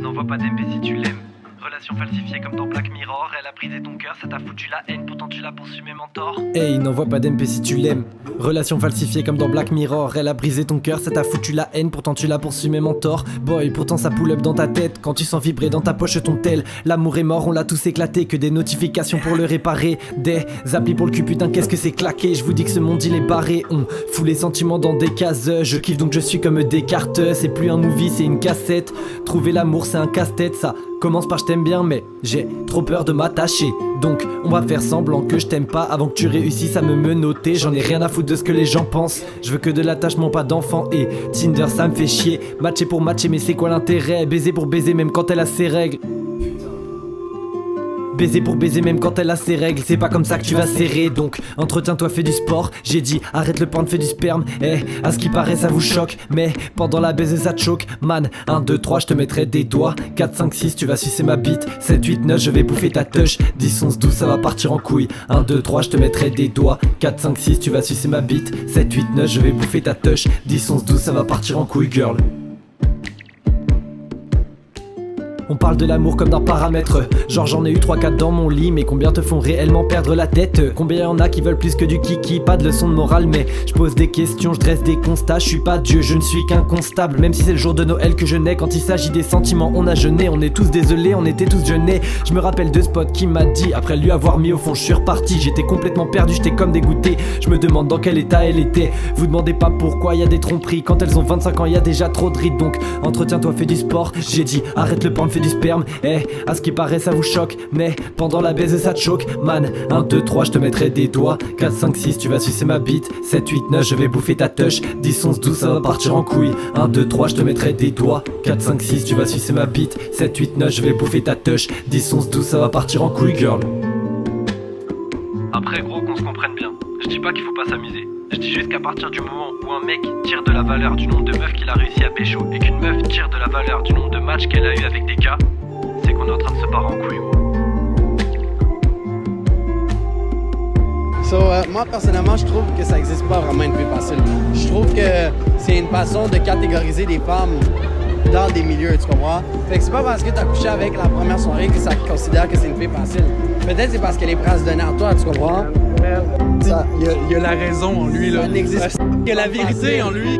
N'envoie pas d'MP si tu l'aimes. Relation falsifiée comme dans Black Mirror. Elle a brisé ton cœur, ça t'a foutu la haine. Pourtant tu l'as poursuivi mes mentors. Hey, n'envoie pas d'MP si tu l'aimes. Relation falsifiée comme dans Black Mirror. Elle a brisé ton cœur, ça t'a foutu la haine. Pourtant tu l'as poursuivi mes mentors. Boy, pourtant ça pull up dans ta tête. Quand tu sens vibrer dans ta poche ton tel. L'amour est mort, on l'a tous éclaté. Que des notifications pour le réparer. Des applis pour le cul, putain qu'est-ce que c'est claqué. Je vous dis que ce monde il est barré. On fout les sentiments dans des cases. Je kiffe donc je suis comme Descartes. C'est plus un movie, c'est une cassette. Trouver l'amour c'est un casse-tête. Ça commence par je t'aime bien mais j'ai trop peur de m'attacher. Donc on va faire semblant que je t'aime pas avant que tu réussisses à me menotter. J'en ai rien à foutre de ce que les gens pensent. Je veux que de l'attachement, pas d'enfant. Et Tinder ça me fait chier. Matcher pour matcher mais c'est quoi l'intérêt? Baiser pour baiser même quand elle a ses règles. Baiser pour baiser même quand elle a ses règles. C'est pas comme ça que tu vas serrer. Donc entretiens-toi, fais du sport. J'ai dit arrête le porn, fais du sperme. Eh, à ce qui paraît ça vous choque. Mais pendant la baise ça te choque. Man, 1, 2, 3 je te mettrai des doigts. 4, 5, 6 tu vas sucer ma bite. 7, 8, 9 je vais bouffer ta touche. 10, 11, 12 ça va partir en couille. 1, 2, 3 je te mettrai des doigts. 4, 5, 6 tu vas sucer ma bite. 7, 8, 9 je vais bouffer ta touche. 10, 11, 12 ça va partir en couille girl. On parle de l'amour comme d'un paramètre. Genre j'en ai eu 3-4 dans mon lit. Mais combien te font réellement perdre la tête? Combien y'en a qui veulent plus que du kiki? Pas de leçon de morale mais je pose des questions, je dresse des constats. Je suis pas Dieu, je ne suis qu'un constable. Même si c'est le jour de Noël que je nais. Quand il s'agit des sentiments on a jeûné. On est tous désolés, on était tous jeûnés. Je me rappelle de Spot qui m'a dit, après lui avoir mis au fond je suis reparti. J'étais complètement perdu, j'étais comme dégoûté. Je me demande dans quel état elle était. Vous demandez pas pourquoi y a des tromperies. Quand elles ont 25 ans y a déjà trop de rides. Donc entretiens-toi, fais du sport. J'ai dit arrête le porn, fais du sperme. Eh, à ce qui paraît ça vous choque. Mais pendant la baise ça te choque. Man, 1, 2, 3 je te mettrai des doigts. 4, 5, 6 tu vas sucer ma bite. 7, 8, 9 je vais bouffer ta touche. 10, 11, 12 ça va partir en couille. 1, 2, 3 je te mettrai des doigts. 4, 5, 6 tu vas sucer ma bite. 7, 8, 9 je vais bouffer ta touche. 10, 11, 12 ça va partir en couille girl. Après gros qu'on se comprenne bien. Je dis pas qu'il faut pas s'amuser. Je dis juste qu'à partir du moment où un mec tire de la valeur du nombre de meufs qu'il a réussi à pécho et qu'une meuf tire de la valeur du nombre de matchs qu'elle a eu avec des gars, c'est qu'on est en train de se barrer en couille gros. Moi personnellement je trouve que ça existe pas vraiment une fille facile. Je trouve que c'est une façon de catégoriser des femmes dans des milieux, tu comprends? Fait que c'est pas parce que t'as couché avec la première soirée que ça considère que c'est une fille facile. Peut-être c'est parce qu'elle est prête à se donner à toi, tu comprends? Il y a la raison en lui là. Ça n'existe pas. Il y a la vérité en lui.